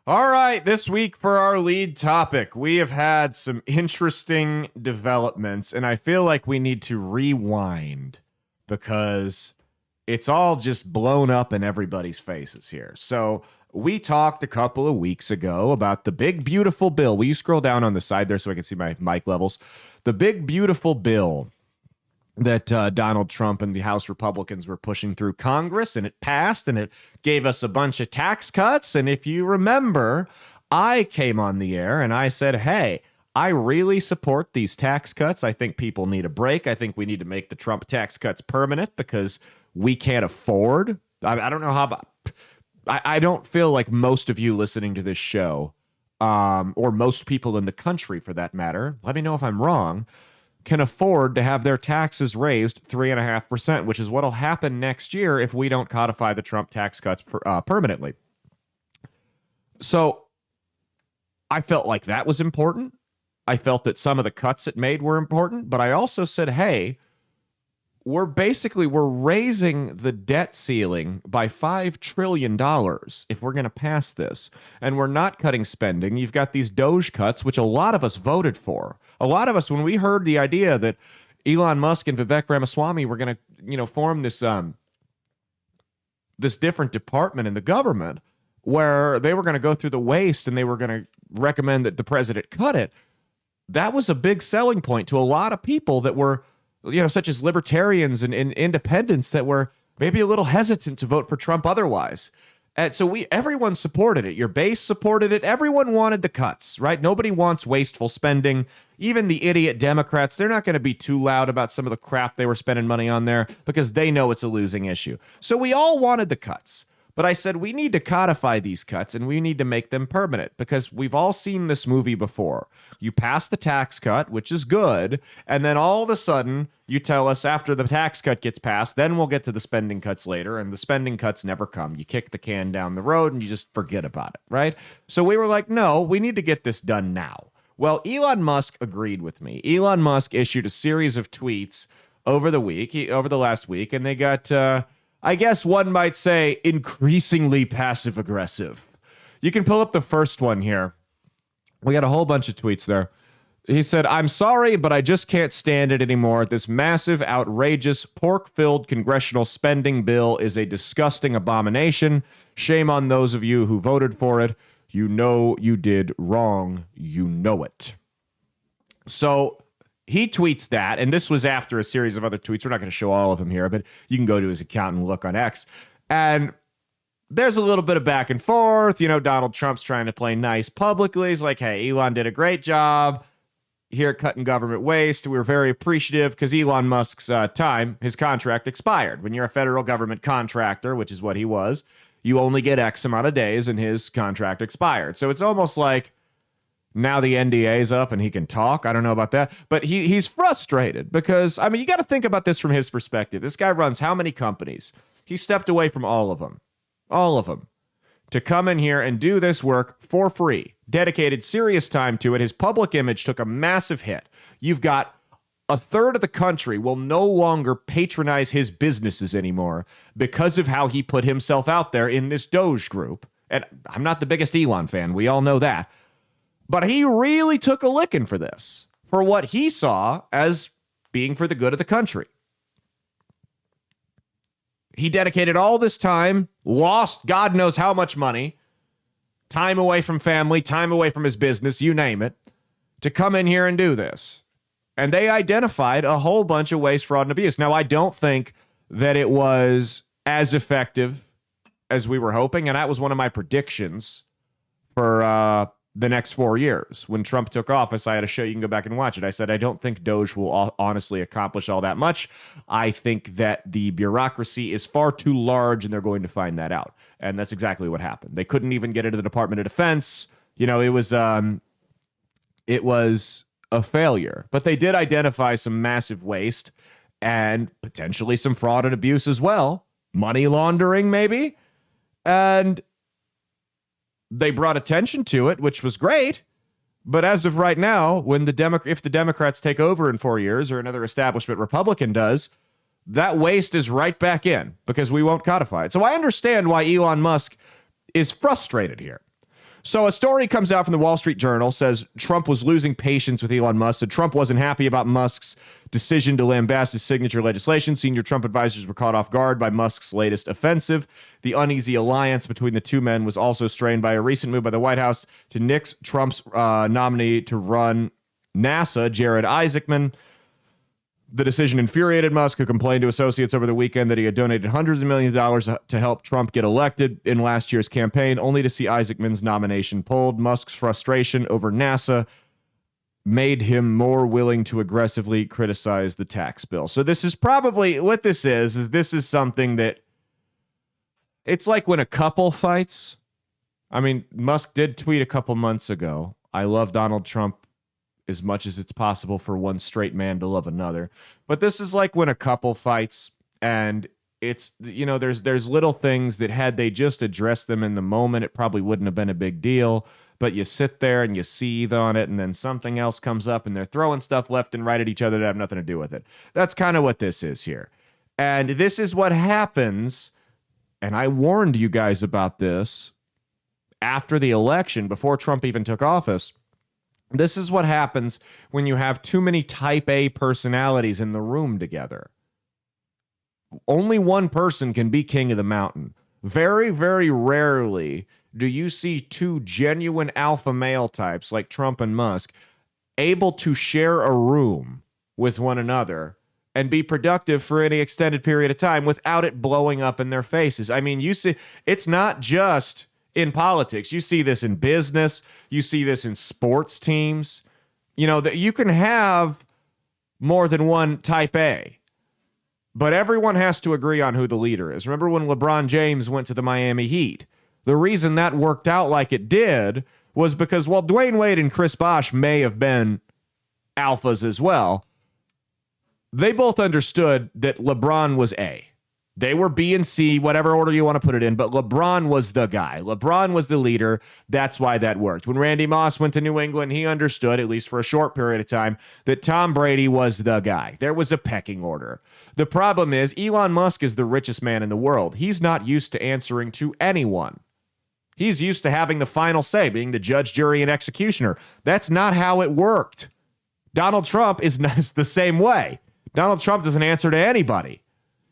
All right, this week for our lead topic, we have had some interesting developments, and I feel like we need to rewind because it's all just blown up in everybody's faces here. So, we talked a couple of weeks ago about the big, beautiful bill. Will you scroll down on the side there so I can see my mic levels? The big, beautiful bill that Donald Trump and the House Republicans were pushing through Congress, and it passed, and it gave us a bunch of tax cuts. And if you remember, I came on the air and I said, hey, I really support these tax cuts. I think people need a break. I think we need to make the Trump tax cuts permanent because we can't afford. I don't know how about. I don't feel like most of you listening to this show, or most people in the country for that matter, let me know if I'm wrong, can afford to have their taxes raised 3.5%, which is what will happen next year if we don't codify the Trump tax cuts permanently. So I felt like that was important. I felt that some of the cuts it made were important, but I also said, hey, we're raising the debt ceiling by $5 trillion if we're going to pass this. And we're not cutting spending. You've got these Doge cuts, which a lot of us voted for. A lot of us, when we heard the idea that Elon Musk and Vivek Ramaswamy were going to, form this different department in the government where they were going to go through the waste and they were going to recommend that the president cut it. That was a big selling point to a lot of people that were, such as libertarians and independents that were maybe a little hesitant to vote for Trump otherwise. And so everyone supported it. Your base supported it. Everyone wanted the cuts, right? Nobody wants wasteful spending. Even the idiot Democrats, they're not going to be too loud about some of the crap they were spending money on there because they know it's a losing issue. So we all wanted the cuts. But I said we need to codify these cuts and we need to make them permanent because we've all seen this movie before. You pass the tax cut, which is good, and then all of a sudden you tell us after the tax cut gets passed, then we'll get to the spending cuts later, and the spending cuts never come. You kick the can down the road and you just forget about it, right? So we were like, no, we need to get this done now. Well, Elon Musk agreed with me. Elon Musk issued a series of tweets over the last week, and they got I guess one might say increasingly passive aggressive. You can pull up the first one here. We got a whole bunch of tweets there. He said, I'm sorry, but I just can't stand it anymore. This massive, outrageous, pork-filled congressional spending bill is a disgusting abomination. Shame on those of you who voted for it. You know you did wrong. You know it. So he tweets that, and this was after a series of other tweets. We're not going to show all of them here, but you can go to his account and look on X. And there's a little bit of back and forth. Donald Trump's trying to play nice publicly. He's like, hey, Elon did a great job here cutting government waste. We were very appreciative because Elon Musk's his contract expired. When you're a federal government contractor, which is what he was, you only get X amount of days, and his contract expired. So it's almost like, now the NDA's up and he can talk. I don't know about that. But he's frustrated because, you got to think about this from his perspective. This guy runs how many companies? He stepped away from all of them, to come in here and do this work for free, dedicated serious time to it. His public image took a massive hit. You've got a third of the country will no longer patronize his businesses anymore because of how he put himself out there in this Doge group. And I'm not the biggest Elon fan. We all know that. But he really took a licking for this, for what he saw as being for the good of the country. He dedicated all this time, lost God knows how much money, time away from family, time away from his business, you name it, to come in here and do this. And they identified a whole bunch of waste, fraud, and abuse. Now, I don't think that it was as effective as we were hoping, and that was one of my predictions for the next 4 years. When Trump took office, I had a show, you can go back and watch it. I said, I don't think Doge will honestly accomplish all that much. I think that the bureaucracy is far too large and they're going to find that out. And that's exactly what happened. They couldn't even get into the Department of Defense. It was a failure. But they did identify some massive waste and potentially some fraud and abuse as well. Money laundering, maybe. And they brought attention to it, which was great. But as of right now, when if the Democrats take over in 4 years or another establishment Republican does, that waste is right back in because we won't codify it. So I understand why Elon Musk is frustrated here. So a story comes out from the Wall Street Journal, says Trump was losing patience with Elon Musk. Said Trump wasn't happy about Musk's decision to lambast his signature legislation. Senior Trump advisors were caught off guard by Musk's latest offensive. The uneasy alliance between the two men was also strained by a recent move by the White House to nix Trump's nominee to run NASA, Jared Isaacman. The decision infuriated Musk, who complained to associates over the weekend that he had donated hundreds of millions of dollars to help Trump get elected in last year's campaign, only to see Isaacman's nomination pulled. Musk's frustration over NASA made him more willing to aggressively criticize the tax bill. So this is probably what this is this is something that it's like when a couple fights. I mean, Musk did tweet a couple months ago, "I love Donald Trump as much as it's possible for one straight man to love another." But this is like when a couple fights, and it's, you know, there's little things that had they just addressed them in the moment, it probably wouldn't have been a big deal. But you sit there and you seethe on it, and then something else comes up and they're throwing stuff left and right at each other that have nothing to do with it. That's kind of what this is here. And this is what happens. And I warned you guys about this after the election, before Trump even took office. This is what happens when you have too many type A personalities in the room together. Only one person can be king of the mountain. Very, very rarely do you see two genuine alpha male types like Trump and Musk able to share a room with one another and be productive for any extended period of time without it blowing up in their faces. I mean, you see, it's not just in politics. You see this in business. You see this in sports teams. You know, that you can have more than one type A, but everyone has to agree on who the leader is. Remember when LeBron James went to the Miami Heat? The reason that worked out like it did was because while Dwayne Wade and Chris Bosh may have been alphas as well, they both understood that LeBron was A. They were B and C, whatever order you want to put it in, but LeBron was the guy. LeBron was the leader. That's why that worked. When Randy Moss went to New England, he understood, at least for a short period of time, that Tom Brady was the guy. There was a pecking order. The problem is Elon Musk is the richest man in the world. He's not used to answering to anyone. He's used to having the final say, being the judge, jury, and executioner. That's not how it worked. Donald Trump is the same way. Donald Trump doesn't answer to anybody.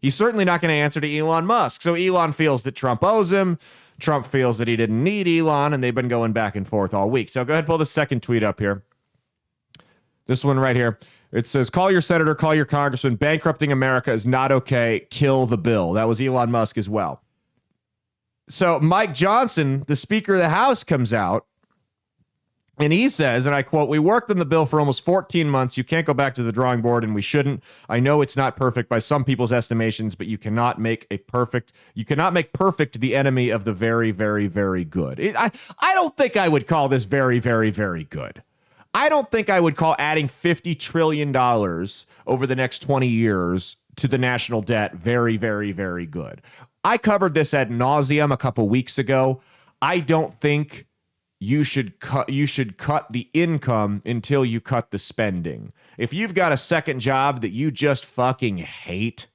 He's certainly not going to answer to Elon Musk. So Elon feels that Trump owes him. Trump feels that he didn't need Elon, and they've been going back and forth all week. So go ahead and pull the second tweet up here. This one right here. It says, "Call your senator, call your congressman. Bankrupting America is not okay. Kill the bill." That was Elon Musk as well. So Mike Johnson, the Speaker of the House, comes out and he says, and I quote, "We worked on the bill for almost 14 months. You can't go back to the drawing board, and we shouldn't. I know it's not perfect by some people's estimations, but you cannot make perfect the enemy of the very, very, very good." I don't think I would call this very, very, very good. I don't think I would call adding $50 trillion over the next 20 years to the national debt very, very, very good. I covered this ad nauseum a couple weeks ago. I don't think you should cut the income until you cut the spending. If you've got a second job that you just fucking hate,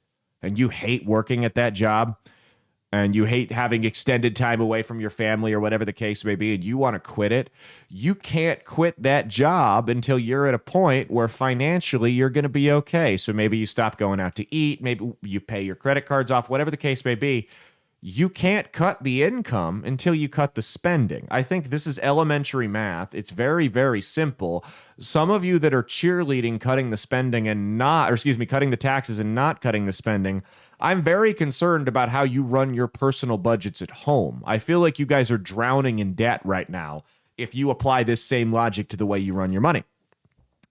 and you hate working at that job, and you hate having extended time away from your family or whatever the case may be, and you want to quit it, you can't quit that job until you're at a point where financially you're going to be okay. So maybe you stop going out to eat, maybe you pay your credit cards off, whatever the case may be. You can't cut the income until you cut the spending. I think this is elementary math. It's very, very simple. Some of you that are cheerleading cutting the spending and cutting the taxes and not cutting the spending, I'm very concerned about how you run your personal budgets at home. I feel like you guys are drowning in debt right now if you apply this same logic to the way you run your money.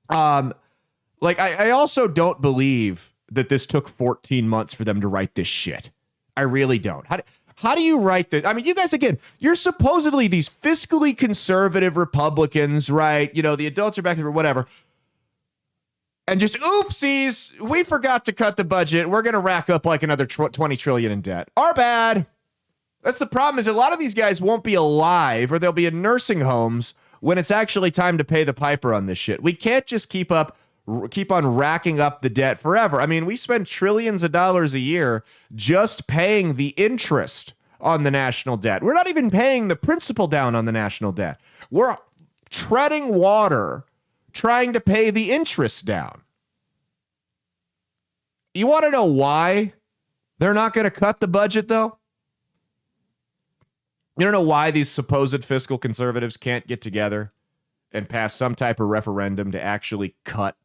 I also don't believe that this took 14 months for them to write this shit. I really don't. How do you write this? I mean, you guys, again, you're supposedly these fiscally conservative Republicans, right? You know, the adults are back there or whatever. And just, oopsies, we forgot to cut the budget. We're going to rack up like another 20 trillion in debt. Our bad. That's the problem, is a lot of these guys won't be alive, or they'll be in nursing homes when it's actually time to pay the piper on this shit. We can't just keep on racking up the debt forever. I mean, we spend trillions of dollars a year just paying the interest on the national debt. We're not even paying the principal down on the national debt. We're treading water trying to pay the interest down. You want to know why they're not going to cut the budget, though? You don't know why these supposed fiscal conservatives can't get together and pass some type of referendum to actually cut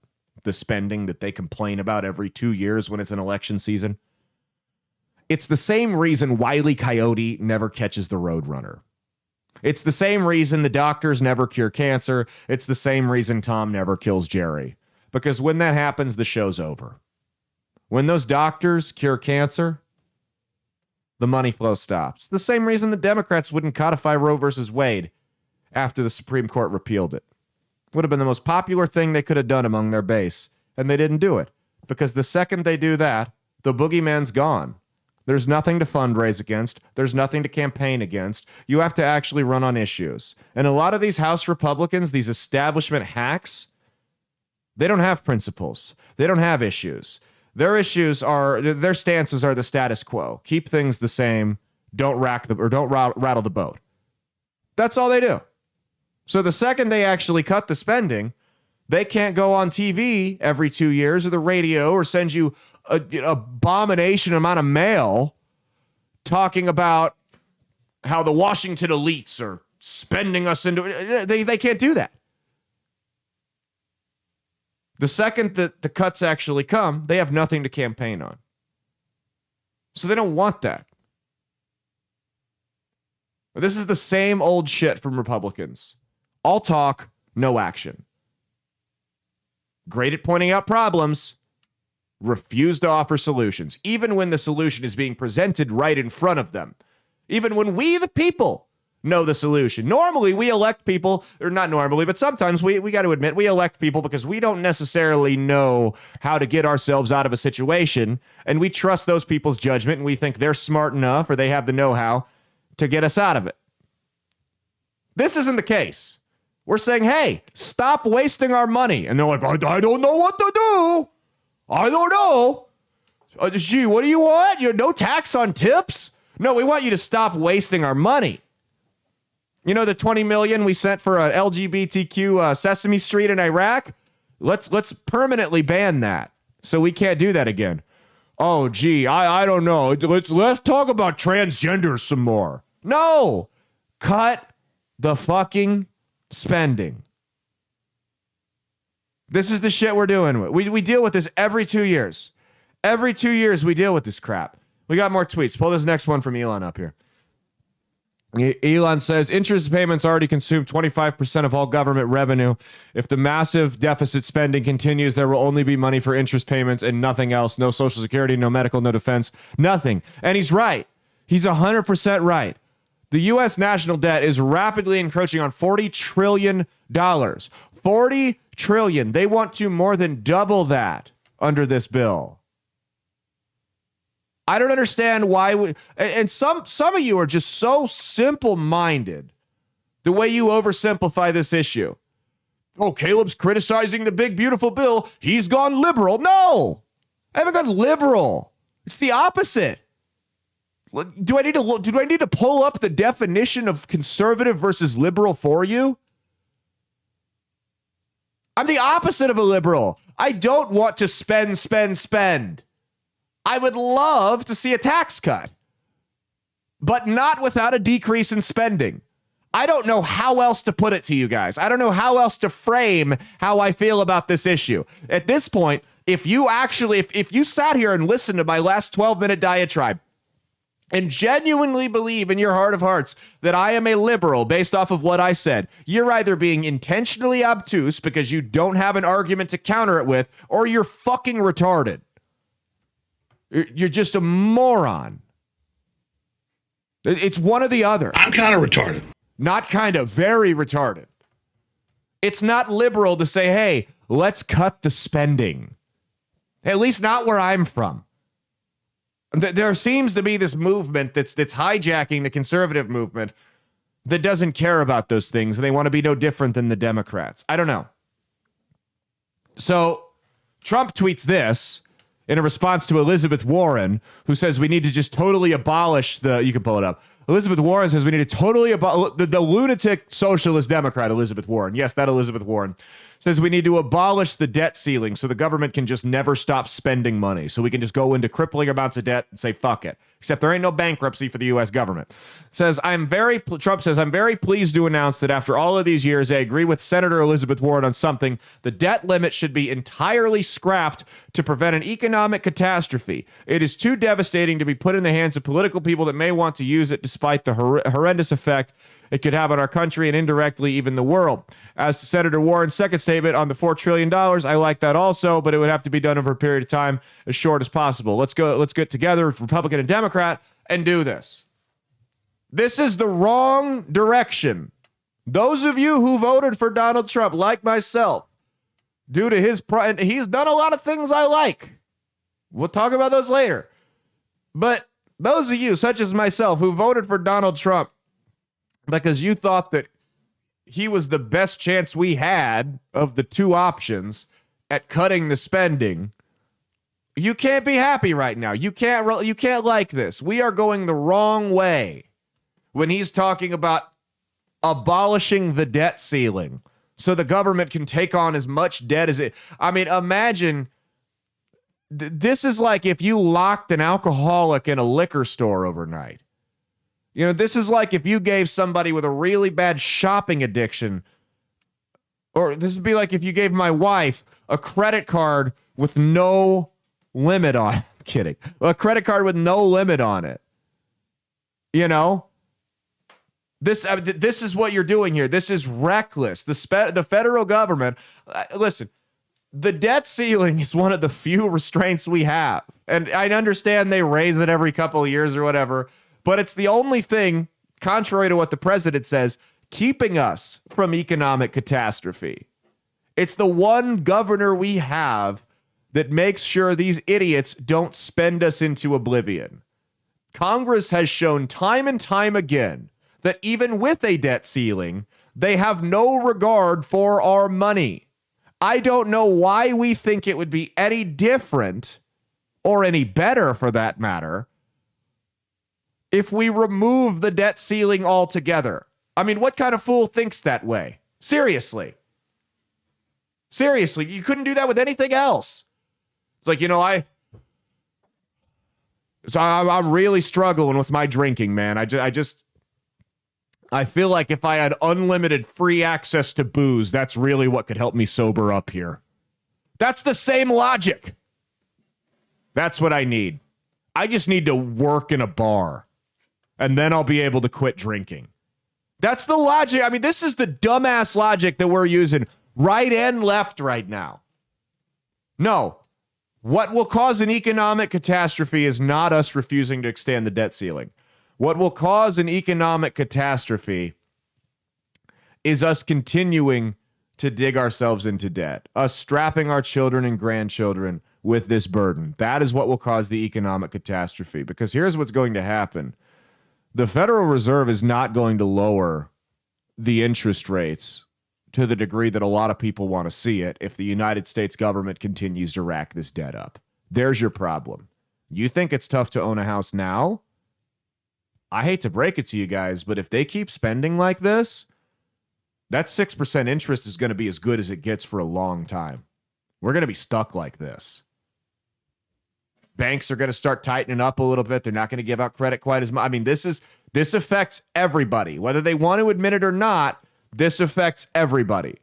the spending that they complain about every 2 years when it's an election season? It's the same reason Wile E. Coyote never catches the Roadrunner. It's the same reason the doctors never cure cancer. It's the same reason Tom never kills Jerry. Because when that happens, the show's over. When those doctors cure cancer, the money flow stops. The same reason the Democrats wouldn't codify Roe versus Wade after the Supreme Court repealed it. Would have been the most popular thing they could have done among their base, and they didn't do it. Because the second they do that, the boogeyman's gone. There's nothing to fundraise against. There's nothing to campaign against. You have to actually run on issues. And a lot of these House Republicans, these establishment hacks, they don't have principles. They don't have issues. Their stances are the status quo. Keep things the same. Don't rattle the boat. That's all they do. So the second they actually cut the spending, they can't go on TV every 2 years or the radio or send you an abomination amount of mail talking about how the Washington elites are spending us into it. They can't do that. The second that the cuts actually come, they have nothing to campaign on. So they don't want that. This is the same old shit from Republicans. All talk, no action. Great at pointing out problems, refuse to offer solutions, even when the solution is being presented right in front of them. Even when we, the people, know the solution. Normally, we elect people, or not normally, but sometimes we got to admit we elect people because we don't necessarily know how to get ourselves out of a situation, and we trust those people's judgment, and we think they're smart enough or they have the know-how to get us out of it. This isn't the case. We're saying, hey, stop wasting our money. And they're like, I don't know what to do. I don't know. Gee, what do you want? No tax on tips? No, we want you to stop wasting our money. You know the $20 million we sent for a LGBTQ Sesame Street in Iraq? Let's permanently ban that so we can't do that again. Oh, gee, I don't know. Let's talk about transgenders some more. No, cut the fucking spending. This is the shit we're doing. We deal with this every 2 years. Every 2 years we deal with this crap. We got more tweets. Pull this next one from Elon up here. Elon says, interest payments already consume 25% of all government revenue. If the massive deficit spending continues, there will only be money for interest payments and nothing else. No Social Security, no medical, no defense, nothing. And he's right. He's 100% right. The U.S. national debt is rapidly encroaching on $40 trillion. $40 trillion. They want to more than double that under this bill. I don't understand why and some of you are just so simple-minded the way you oversimplify this issue. Oh, Caleb's criticizing the big, beautiful bill. He's gone liberal. No, I haven't gone liberal. It's the opposite. Do I need to pull up the definition of conservative versus liberal for you? I'm the opposite of a liberal. I don't want to spend. I would love to see a tax cut, but not without a decrease in spending. I don't know how else to put it to you guys. I don't know how else to frame how I feel about this issue. At this point, if you sat here and listened to my last 12-minute diatribe and genuinely believe in your heart of hearts that I am a liberal based off of what I said, you're either being intentionally obtuse because you don't have an argument to counter it with, or you're fucking retarded. You're just a moron. It's one or the other. I'm kind of retarded. Not kind of, very retarded. It's not liberal to say, hey, let's cut the spending. At least not where I'm from. There seems to be this movement that's hijacking the conservative movement that doesn't care about those things. They want to be no different than the Democrats. I don't know. So Trump tweets this. in a response to Elizabeth Warren, who says we need to just totally abolish you can pull it up. Elizabeth Warren says we need to totally abolish the lunatic socialist Democrat, Elizabeth Warren. Yes, that Elizabeth Warren says we need to abolish the debt ceiling so the government can just never stop spending money. So we can just go into crippling amounts of debt and say, fuck it. Except there ain't no bankruptcy for the U.S. government. Trump says, I'm very pleased to announce that after all of these years, I agree with Senator Elizabeth Warren on something. The debt limit should be entirely scrapped to prevent an economic catastrophe. It is too devastating to be put in the hands of political people that may want to use it despite the horrendous effect it could have on our country and indirectly even the world. As to Senator Warren's second statement on the $4 trillion, I like that also, but it would have to be done over a period of time as short as possible. Let's get together, Republican and Democrat, and do this. This is the wrong direction. Those of you who voted for Donald Trump, like myself, due to his pride, he's done a lot of things I like. We'll talk about those later. But those of you, such as myself, who voted for Donald Trump because you thought that he was the best chance we had of the two options at cutting the spending, you can't be happy right now. You can't like this. We are going the wrong way when he's talking about abolishing the debt ceiling so the government can take on as much debt as it. I mean, imagine this is like if you locked an alcoholic in a liquor store overnight. You know, this is like if you gave somebody with a really bad shopping addiction, or this would be like if you gave my wife a credit card with no limit on it. I'm kidding. A credit card with no limit on it. You know? This is what you're doing here. This is reckless. The federal government, listen, the debt ceiling is one of the few restraints we have. And I understand they raise it every couple of years or whatever, but it's the only thing, contrary to what the president says, keeping us from economic catastrophe. It's the one governor we have that makes sure these idiots don't spend us into oblivion. Congress has shown time and time again that even with a debt ceiling, they have no regard for our money. I don't know why we think it would be any different, or any better for that matter, if we remove the debt ceiling altogether. I mean, what kind of fool thinks that way? Seriously. Seriously, you couldn't do that with anything else. It's like, you know, I'm really struggling with my drinking, man. I feel like if I had unlimited free access to booze, that's really what could help me sober up here. That's the same logic. That's what I need. I just need to work in a bar, and then I'll be able to quit drinking. That's the logic. I mean, this is the dumbass logic that we're using right and left right now. No. What will cause an economic catastrophe is not us refusing to extend the debt ceiling. What will cause an economic catastrophe is us continuing to dig ourselves into debt, us strapping our children and grandchildren with this burden. That is what will cause the economic catastrophe, because here's what's going to happen. The Federal Reserve is not going to lower the interest rates to the degree that a lot of people want to see it if the United States government continues to rack this debt up. There's your problem. You think it's tough to own a house now? I hate to break it to you guys, but if they keep spending like this, that 6% interest is going to be as good as it gets for a long time. We're going to be stuck like this. Banks are going to start tightening up a little bit. They're not going to give out credit quite as much. I mean, this affects everybody. Whether they want to admit it or not, this affects everybody.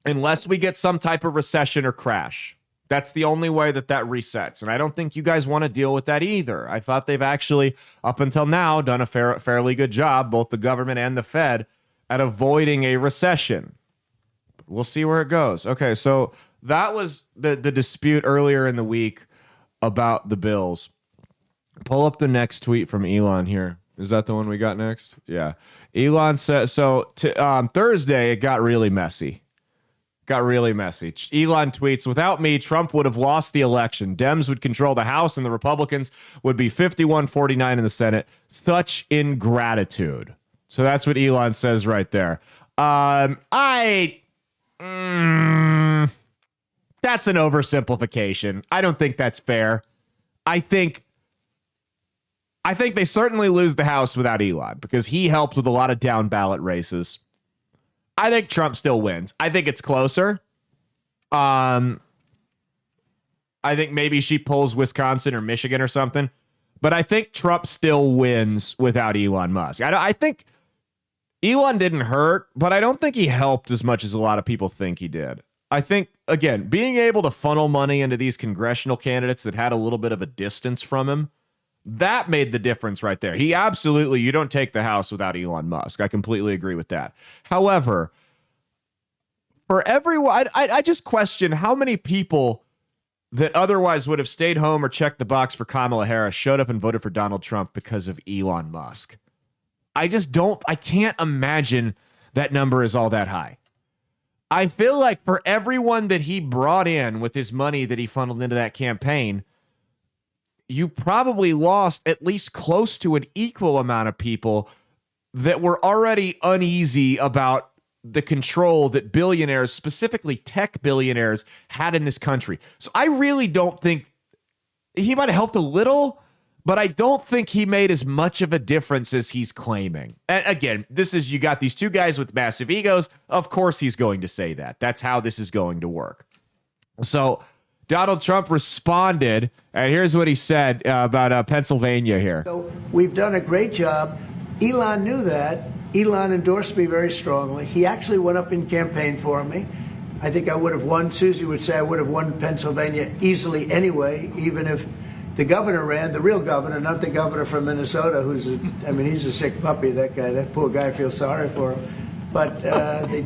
Unless we get some type of recession or crash. That's the only way that resets. And I don't think you guys want to deal with that either. I thought they've actually, up until now, done a fairly good job, both the government and the Fed, at avoiding a recession. We'll see where it goes. Okay, so that was the dispute earlier in the week about the bills. Pull up the next tweet from Elon here. Is that the one we got next? Yeah. Elon says, so Thursday, it got really messy. Elon tweets, without me, Trump would have lost the election. Dems would control the House and the Republicans would be 51-49 in the Senate. Such ingratitude. So that's what Elon says right there. That's an oversimplification. I don't think that's fair. I think they certainly lose the House without Elon because he helped with a lot of down ballot races. I think Trump still wins. I think it's closer. I think maybe she pulls Wisconsin or Michigan or something. But I think Trump still wins without Elon Musk. I think Elon didn't hurt, but I don't think he helped as much as a lot of people think he did. I think, again, being able to funnel money into these congressional candidates that had a little bit of a distance from him, that made the difference right there. He absolutely, you don't take the House without Elon Musk. I completely agree with that. However, for everyone, I just question how many people that otherwise would have stayed home or checked the box for Kamala Harris showed up and voted for Donald Trump because of Elon Musk. I can't imagine that number is all that high. I feel like for everyone that he brought in with his money that he funneled into that campaign, you probably lost at least close to an equal amount of people that were already uneasy about the control that billionaires, specifically tech billionaires, had in this country. So I really don't think he might have helped a little, but I don't think he made as much of a difference as he's claiming. And again, you got these two guys with massive egos. Of course he's going to say that. That's how this is going to work. So Donald Trump responded, and here's what he said about Pennsylvania here. So we've done a great job. Elon knew that. Elon endorsed me very strongly. He actually went up in campaign for me. I think I would have won. Susie would say I would have won Pennsylvania easily anyway, even if the governor ran, the real governor, not the governor from Minnesota, he's a sick puppy, that guy. That poor guy, I feel sorry for him. But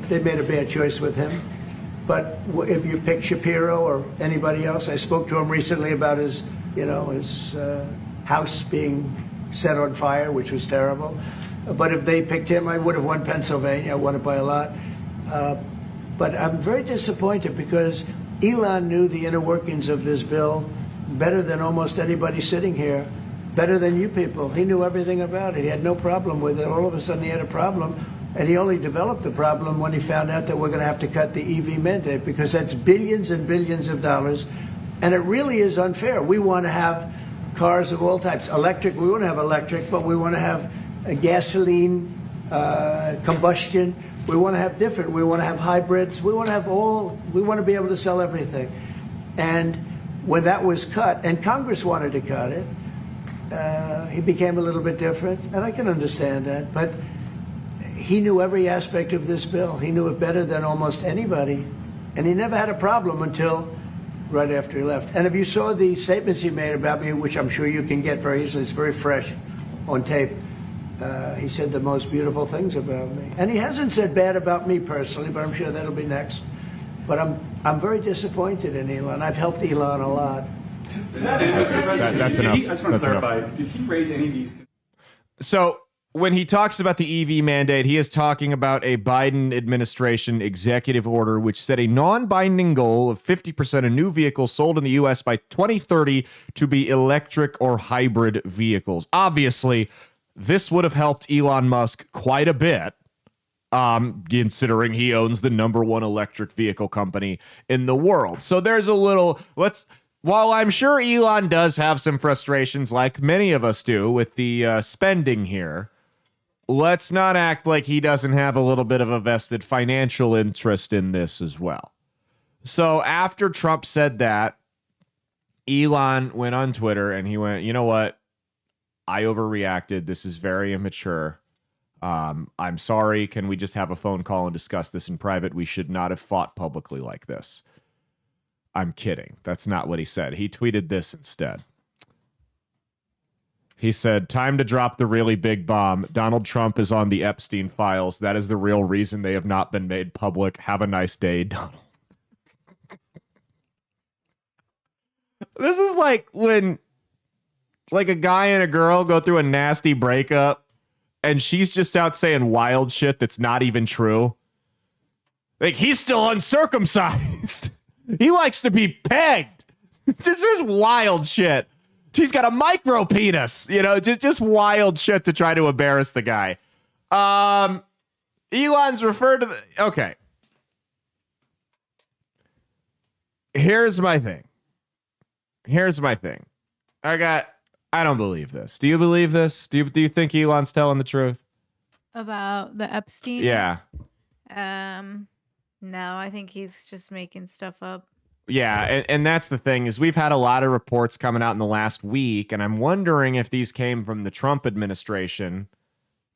they made a bad choice with him. But if you pick Shapiro or anybody else, I spoke to him recently about his house being set on fire, which was terrible. But if they picked him, I would have won Pennsylvania. I won it by a lot. But I'm very disappointed because Elon knew the inner workings of this bill better than almost anybody sitting here, better than you people. He knew everything about it. He had no problem with it. All of a sudden he had a problem, and he only developed the problem when he found out that we're going to have to cut the EV mandate because that's billions and billions of dollars, and it really is unfair. We want to have cars of all types. Electric, we want to have electric, but we want to have a gasoline, combustion. We want to have different. We want to have hybrids. We want to have all. We want to be able to sell everything. And when that was cut, and Congress wanted to cut it, he became a little bit different, and I can understand that. But he knew every aspect of this bill. He knew it better than almost anybody, and he never had a problem until right after he left. And if you saw the statements he made about me, which I'm sure you can get very easily, it's very fresh on tape. He said the most beautiful things about me. And he hasn't said bad about me personally, but I'm sure that'll be next. But I'm very disappointed in Elon. I've helped Elon a lot. That's enough. I just want to clarify, did he raise any of these? So when he talks about the EV mandate, he is talking about a Biden administration executive order which set a non-binding goal of 50% of new vehicles sold in the U.S. by 2030 to be electric or hybrid vehicles. Obviously, this would have helped Elon Musk quite a bit, considering he owns the #1 electric vehicle company in the world. So there's a little, while I'm sure Elon does have some frustrations like many of us do with the spending here, let's not act like he doesn't have a little bit of a vested financial interest in this as well. So after Trump said that, Elon went on Twitter and he went, you know what? I overreacted. This is very immature. I'm sorry. Can we just have a phone call and discuss this in private? We should not have fought publicly like this. I'm kidding. That's not what he said. He tweeted this instead. He said, time to drop the really big bomb. Donald Trump is on the Epstein files. That is the real reason they have not been made public. Have a nice day, Donald. This is like when a guy and a girl go through a nasty breakup and she's just out saying wild shit that's not even true. Like, he's still uncircumcised. He likes to be pegged. Just wild shit. She's got a micro penis, just wild shit to try to embarrass the guy. Elon's referred to okay. Here's my thing. I don't believe this. Do you believe this? Do you think Elon's telling the truth? About the Epstein? Yeah. No, I think he's just making stuff up. Yeah, and that's the thing is we've had a lot of reports coming out in the last week, and I'm wondering if these came from the Trump administration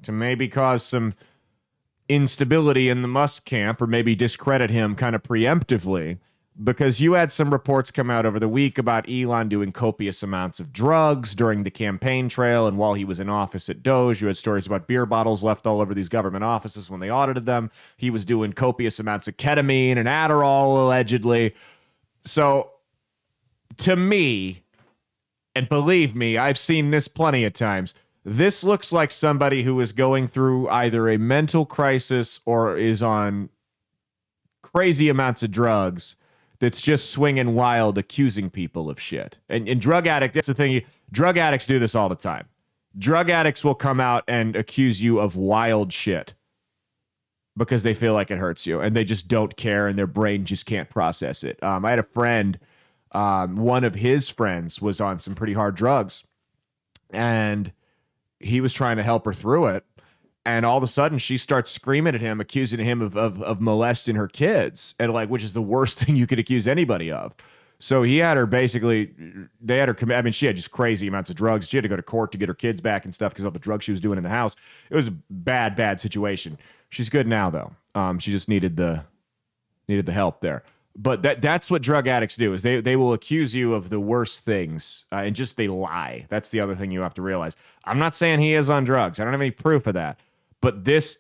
to maybe cause some instability in the Musk camp or maybe discredit him kind of preemptively. Because you had some reports come out over the week about Elon doing copious amounts of drugs during the campaign trail and while he was in office at Doge. You had stories about beer bottles left all over these government offices when they audited them. He was doing copious amounts of ketamine and Adderall, allegedly. So, to me, and believe me, I've seen this plenty of times, this looks like somebody who is going through either a mental crisis or is on crazy amounts of drugs that's just swinging wild, accusing people of shit. And drug addicts, that's the thing, drug addicts do this all the time. Drug addicts will come out and accuse you of wild shit because they feel like it hurts you and they just don't care and their brain just can't process it. I had a friend, one of his friends was on some pretty hard drugs and he was trying to help her through it. And all of a sudden she starts screaming at him, accusing him of molesting her kids, and which is the worst thing you could accuse anybody of. So he had her she had just crazy amounts of drugs. She had to go to court to get her kids back and stuff because of the drugs she was doing in the house. It was a bad situation. She's good now though. She just needed the help there. But that's what drug addicts do is they will accuse you of the worst things and just they lie. That's the other thing you have to realize. I'm not saying he is on drugs. I don't have any proof of that. But this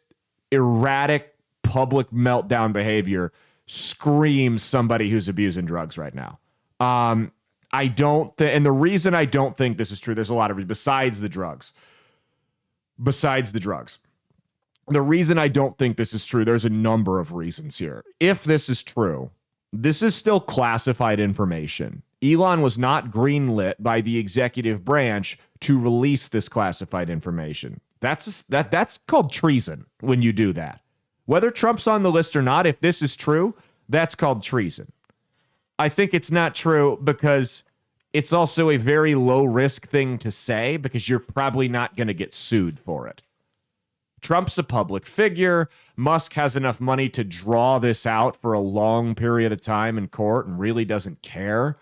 erratic public meltdown behavior screams somebody who's abusing drugs right now. And the reason I don't think this is true, there's a lot of reasons besides the drugs. The reason I don't think this is true, there's a number of reasons here. If this is true, this is still classified information. Elon was not greenlit by the executive branch to release this classified information. That's called treason when you do that. Whether Trump's on the list or not, if this is true, that's called treason. I think it's not true because it's also a very low risk thing to say because you're probably not going to get sued for it. Trump's a public figure. Musk has enough money to draw this out for a long period of time in court and really doesn't care.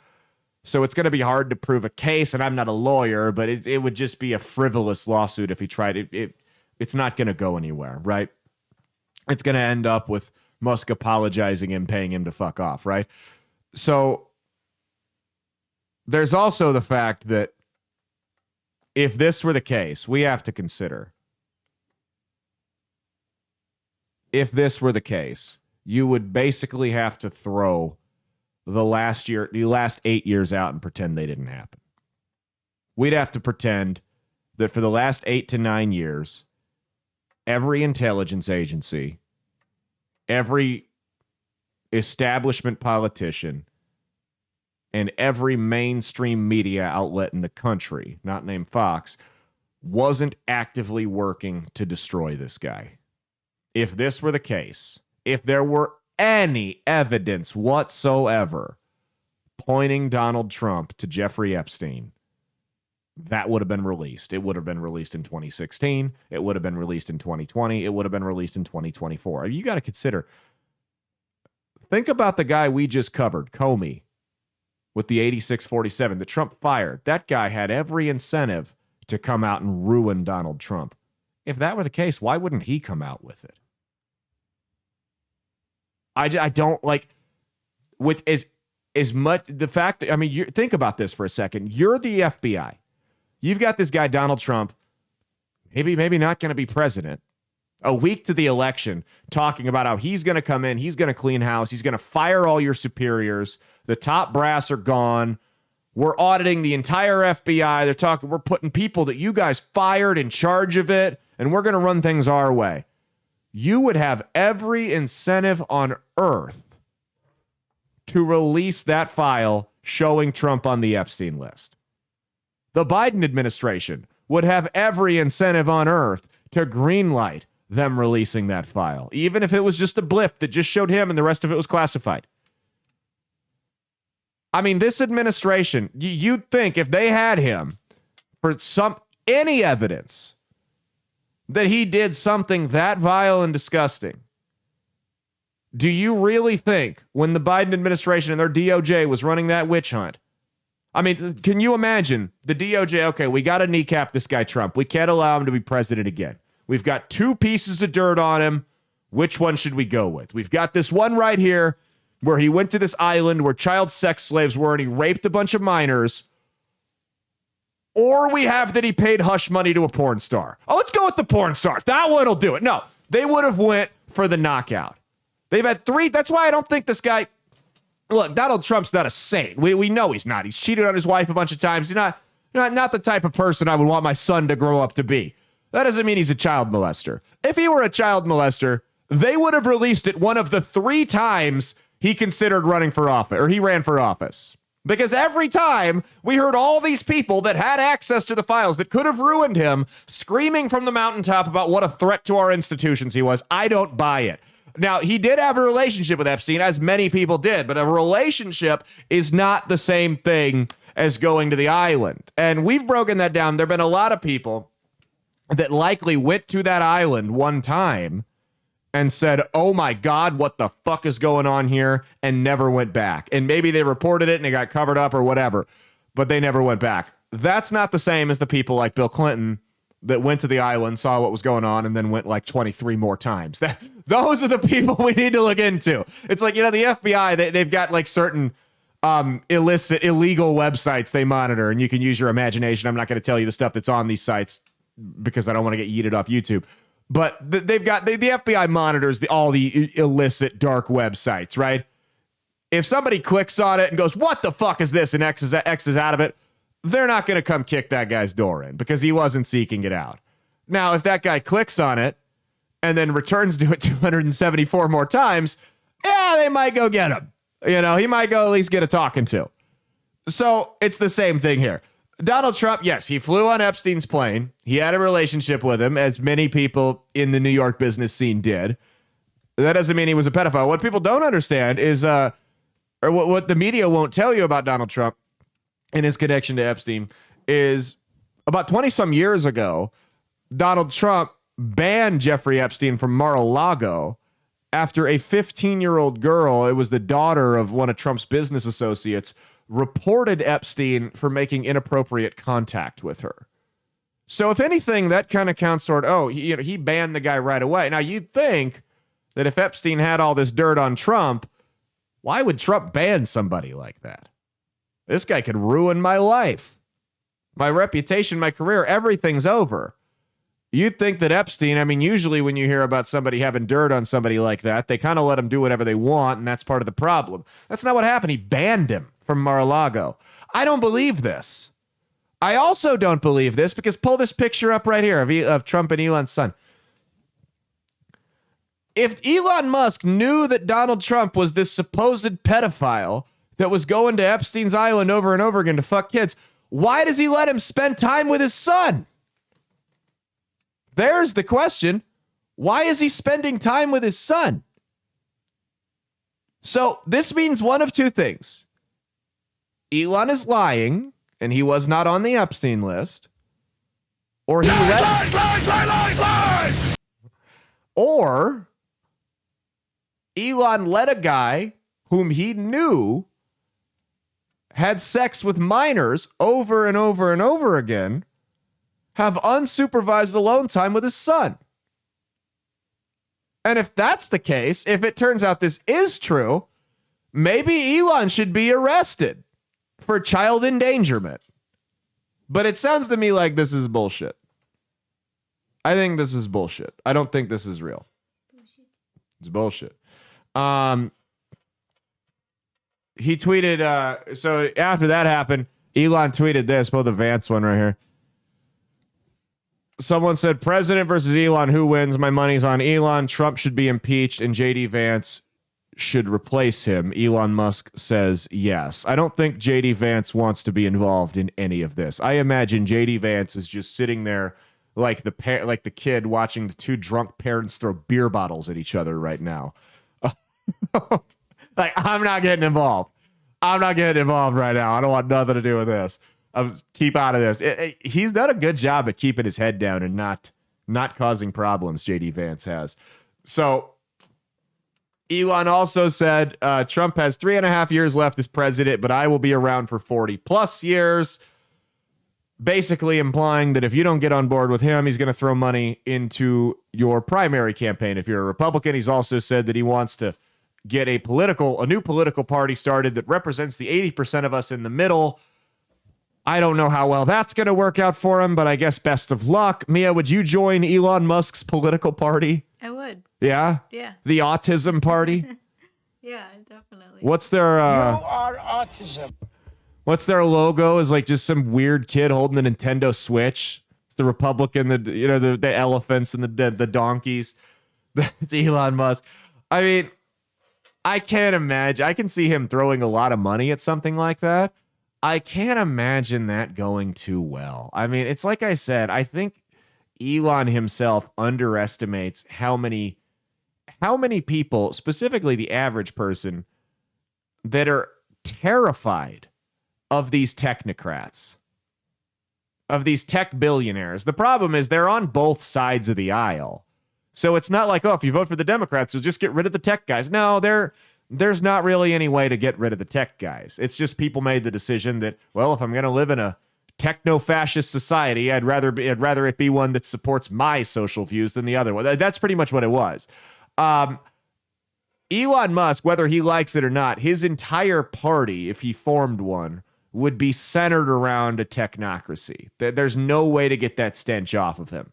So it's going to be hard to prove a case, and I'm not a lawyer, but it would just be a frivolous lawsuit if he tried it. It's not going to go anywhere, right? It's going to end up with Musk apologizing and paying him to fuck off, right? So there's also the fact that if this were the case, we have to consider. If this were the case, you would basically have to throw the last 8 years out and pretend they didn't happen. We'd have to pretend that for the last 8 to 9 years, every intelligence agency, every establishment politician, and every mainstream media outlet in the country, not named Fox, wasn't actively working to destroy this guy. If this were the case, if there were any evidence whatsoever pointing Donald Trump to Jeffrey Epstein, that would have been released. It would have been released in 2016. It would have been released in 2020. It would have been released in 2024. You got to consider. Think about the guy we just covered, Comey, with the 8647 that Trump fired. That guy had every incentive to come out and ruin Donald Trump. If that were the case, why wouldn't he come out with it? I don't like with as much the fact that, I mean, think about this for a second. You're the FBI. You've got this guy, Donald Trump, maybe not going to be president, a week to the election, talking about how he's going to come in, he's going to clean house, he's going to fire all your superiors, the top brass are gone, we're auditing the entire FBI, we're putting people that you guys fired in charge of it, and we're going to run things our way. You would have every incentive on earth to release that file showing Trump on the Epstein list. The Biden administration would have every incentive on earth to greenlight them releasing that file, even if it was just a blip that just showed him and the rest of it was classified. I mean, this administration, you'd think if they had him for any evidence that he did something that vile and disgusting, do you really think when the Biden administration and their DOJ was running that witch hunt? I mean, can you imagine the DOJ? Okay, we got to kneecap this guy Trump. We can't allow him to be president again. We've got 2 pieces of dirt on him. Which one should we go with? We've got this one right here where he went to this island where child sex slaves were and he raped a bunch of minors. Or we have that he paid hush money to a porn star. Oh, let's go with the porn star. That one will do it. No, they would have went for the knockout. They've had 3. That's why I don't think this guy... Look, Donald Trump's not a saint. We know he's not. He's cheated on his wife a bunch of times. He's not the type of person I would want my son to grow up to be. That doesn't mean he's a child molester. If he were a child molester, they would have released it one of the 3 times he considered running for office, or he ran for office. Because every time we heard all these people that had access to the files that could have ruined him screaming from the mountaintop about what a threat to our institutions he was. I don't buy it. Now, he did have a relationship with Epstein, as many people did, but a relationship is not the same thing as going to the island. And we've broken that down. There have been a lot of people that likely went to that island one time and said, oh my God, what the fuck is going on here? And never went back. And maybe they reported it and it got covered up or whatever, but they never went back. That's not the same as the people like Bill Clinton that went to the island, saw what was going on, and then went like 23 more times. Those are the people we need to look into. It's like, the FBI, they've got like certain illegal websites they monitor, and you can use your imagination. I'm not going to tell you the stuff that's on these sites because I don't want to get yeeted off YouTube. But they've got the FBI monitors all the illicit dark websites, right? If somebody clicks on it and goes, what the fuck is this? And X is out of it. They're not going to come kick that guy's door in because he wasn't seeking it out. Now, if that guy clicks on it and then returns to it 274 more times, yeah, they might go get him. He might go at least get a talking to. So it's the same thing here. Donald Trump, yes, he flew on Epstein's plane. He had a relationship with him, as many people in the New York business scene did. That doesn't mean he was a pedophile. What people don't understand is, or what the media won't tell you about Donald Trump and his connection to Epstein is about 20 some years ago, Donald Trump banned Jeffrey Epstein from Mar-a-Lago after a 15-year-old girl, it was the daughter of one of Trump's business associates, reported Epstein for making inappropriate contact with her. So if anything, that kind of counts toward, he banned the guy right away. Now, you'd think that if Epstein had all this dirt on Trump, why would Trump ban somebody like that? This guy could ruin my life, my reputation, my career, everything's over. You'd think that Epstein, usually when you hear about somebody having dirt on somebody like that, they kind of let him do whatever they want, and that's part of the problem. That's not what happened. He banned him from Mar-a-Lago. I don't believe this. I also don't believe this because pull this picture up right here of Trump and Elon's son. If Elon Musk knew that Donald Trump was this supposed pedophile that was going to Epstein's island over and over again to fuck kids, why does he let him spend time with his son? There's the question. Why is he spending time with his son? So this means one of 2 things. Elon is lying, and he was not on the Epstein list. Or he lies! Or Elon let a guy whom he knew had sex with minors over and over and over again have unsupervised alone time with his son. And if that's the case, if it turns out this is true, maybe Elon should be arrested for child endangerment. But it sounds to me like this is bullshit. I think this is bullshit. I don't think this is real. It's bullshit. He tweeted, so after that happened, Elon tweeted this, pull the Vance one right here. Someone said, President versus Elon, who wins? My money's on Elon. Trump should be impeached and JD Vance should replace him. Elon Musk says yes. I don't think JD Vance wants to be involved in any of this. I imagine JD Vance is just sitting there like the kid watching the 2 drunk parents throw beer bottles at each other right now. Like, I'm not getting involved. I'm not getting involved right now. I don't want nothing to do with this. Keep out of this. He's done a good job at keeping his head down and not causing problems. JD Vance has. So Elon also said Trump has 3.5 years left as president, but I will be around for 40 plus years. Basically implying that if you don't get on board with him, he's going to throw money into your primary campaign. If you're a Republican, he's also said that he wants to get a new political party started that represents the 80% of us in the middle. I don't know how well that's going to work out for him, but I guess best of luck. Mia, would you join Elon Musk's political party? I would. Yeah? Yeah. The autism party? Yeah, definitely. What's their You are autism. what's their logo? Is like just some weird kid holding a Nintendo Switch. It's the Republican, the elephants and the donkeys. It's Elon Musk. I mean, I can't imagine. I can see him throwing a lot of money at something like that. I can't imagine that going too well. I mean, it's like I said, I think Elon himself underestimates how many people, specifically the average person, that are terrified of these technocrats, of these tech billionaires. The problem is they're on both sides of the aisle. So it's not like, oh, if you vote for the Democrats, you'll just get rid of the tech guys. No, there's not really any way to get rid of the tech guys. It's just people made the decision that, well, if I'm going to live in a techno-fascist society, I'd rather it be one that supports my social views than the other one. That's pretty much what it was. Elon Musk, whether he likes it or not, his entire party, if he formed one, would be centered around a technocracy. There's no way to get that stench off of him.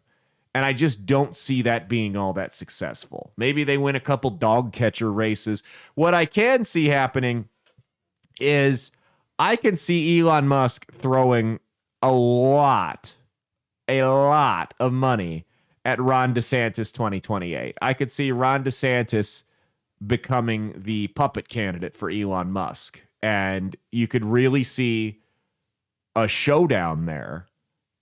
And I just don't see that being all that successful. Maybe they win a couple dog catcher races. What I can see happening is I can see Elon Musk throwing a lot of money at Ron DeSantis 2028. I could see Ron DeSantis becoming the puppet candidate for Elon Musk. And you could really see a showdown there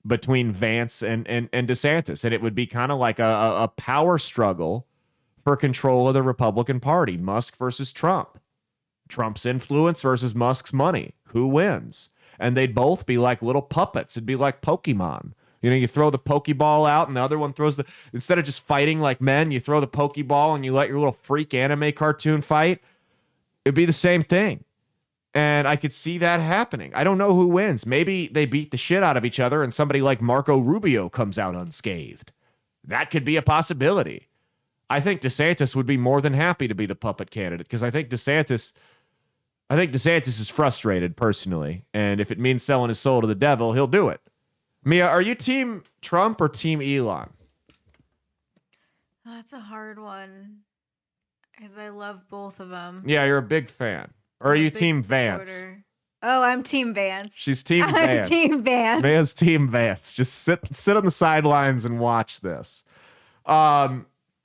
between Vance and DeSantis. And it would be kind of like a power struggle for control of the Republican Party. Musk versus Trump. Trump's influence versus Musk's money. Who wins? And they'd both be like little puppets. It'd be like Pokemon. You know, you throw the Pokeball out and the other one throws instead of just fighting like men, you throw the Pokeball and you let your little freak anime cartoon fight. It'd be the same thing. And I could see that happening. I don't know who wins. Maybe they beat the shit out of each other and somebody like Marco Rubio comes out unscathed. That could be a possibility. I think DeSantis would be more than happy to be the puppet candidate because I think DeSantis is frustrated personally. And if it means selling his soul to the devil, he'll do it. Mia, are you team Trump or team Elon? That's a hard one because I love both of them. Yeah, you're a big fan. Or are you team Vance? Oh, I'm team Vance. She's team Vance. I'm team Vance. Mia's team Vance. Just sit on the sidelines and watch this. I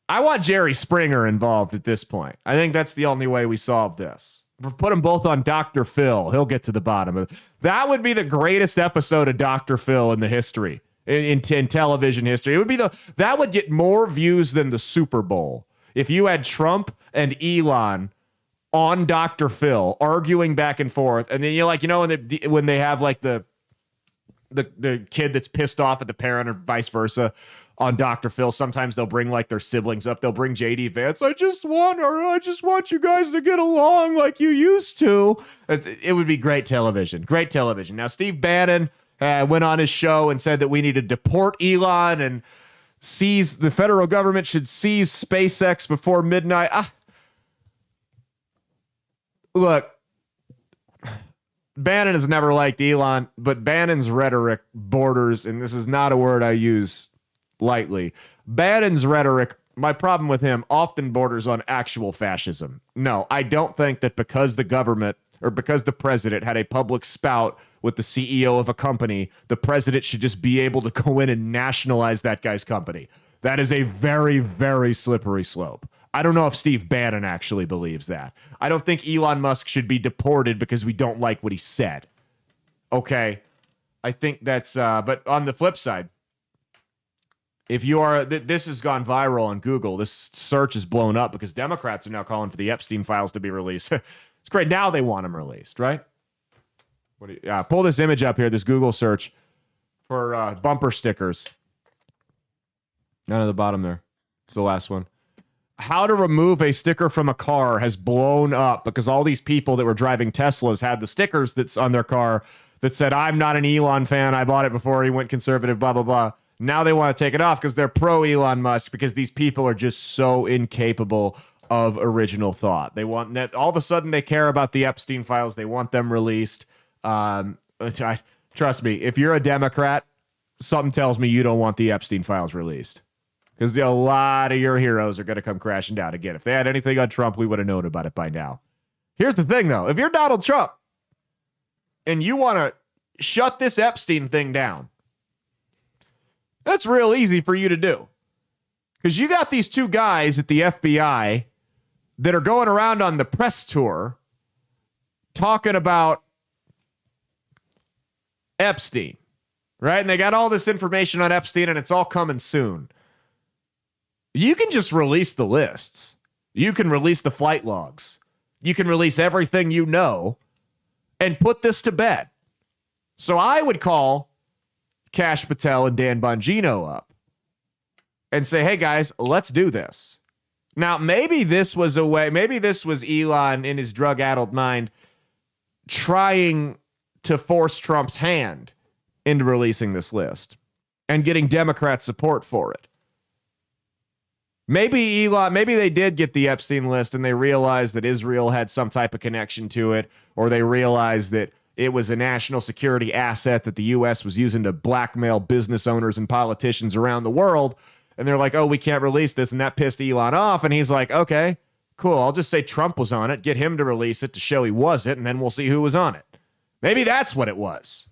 want Jerry Springer involved at this point. I think that's the only way we solve this. Put them both on Dr. Phil. He'll get to the bottom of it. That would be the greatest episode of Dr. Phil in the history, in television history. It would be that would get more views than the Super Bowl if you had Trump and Elon on Dr. Phil arguing back and forth, and then when they have like the kid that's pissed off at the parent or vice versa on Dr. Phil, sometimes they'll bring like their siblings up. They'll bring JD Vance. I just want you guys to get along like you used to. It would be great television. Great television. Now, Steve Bannon went on his show and said that we need to deport Elon and the federal government should seize SpaceX before midnight. Look, Bannon has never liked Elon, but Bannon's rhetoric borders, and this is not a word I use lightly. Bannon's rhetoric, my problem with him, often borders on actual fascism. No, I don't think that because the government or because the president had a public spout with the CEO of a company, the president should just be able to go in and nationalize that guy's company. That is a very, very slippery slope. I don't know if Steve Bannon actually believes that. I don't think Elon Musk should be deported because we don't like what he said. Okay? I think that's, but on the flip side, if you are, this has gone viral on Google. This search is blown up because Democrats are now calling for the Epstein files to be released. It's great. Now they want them released, right? Pull this image up here, this Google search for bumper stickers. None at the bottom there. It's the last one. How to remove a sticker from a car has blown up because all these people that were driving Teslas had the stickers that's on their car that said, I'm not an Elon fan. I bought it before he went conservative, blah, blah, blah. Now they want to take it off because they're pro Elon Musk because these people are just so incapable of original thought. They want that. All of a sudden they care about the Epstein files. They want them released. Trust me, if you're a Democrat, something tells me you don't want the Epstein files released because a lot of your heroes are going to come crashing down again. If they had anything on Trump, we would have known about it by now. Here's the thing, though. If you're Donald Trump and you want to shut this Epstein thing down, that's real easy for you to do because you got these two guys at the FBI that are going around on the press tour talking about Epstein, right? And they got all this information on Epstein and it's all coming soon. You can just release the lists. You can release the flight logs. You can release everything you know and put this to bed. So I would call Kash Patel and Dan Bongino up and say, hey guys, let's do this. Now, maybe this was Elon in his drug-addled mind trying to force Trump's hand into releasing this list and getting Democrat support for it. Maybe they did get the Epstein list and they realized that Israel had some type of connection to it, or they realized that it was a national security asset that the U.S. was using to blackmail business owners and politicians around the world. And they're like, oh, we can't release this. And that pissed Elon off. And he's like, okay, cool. I'll just say Trump was on it, get him to release it to show he wasn't, and then we'll see who was on it. Maybe that's what it was.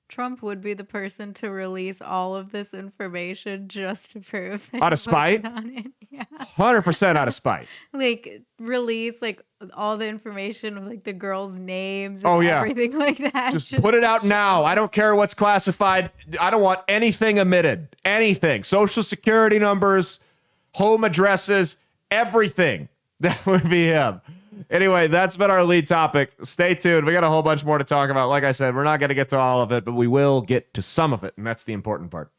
Trump would be the person to release all of this information just to prove that Out of spite? on it. Yeah. 100% out of spite. Like release like all the information of like the girls' names and Oh, yeah. everything like that. Just put it out now. I don't care what's classified. I don't want anything omitted. Anything. Social security numbers, home addresses, everything. That would be him. Anyway, that's been our lead topic. Stay tuned. We got a whole bunch more to talk about. Like I said, we're not going to get to all of it, but we will get to some of it, and that's the important part.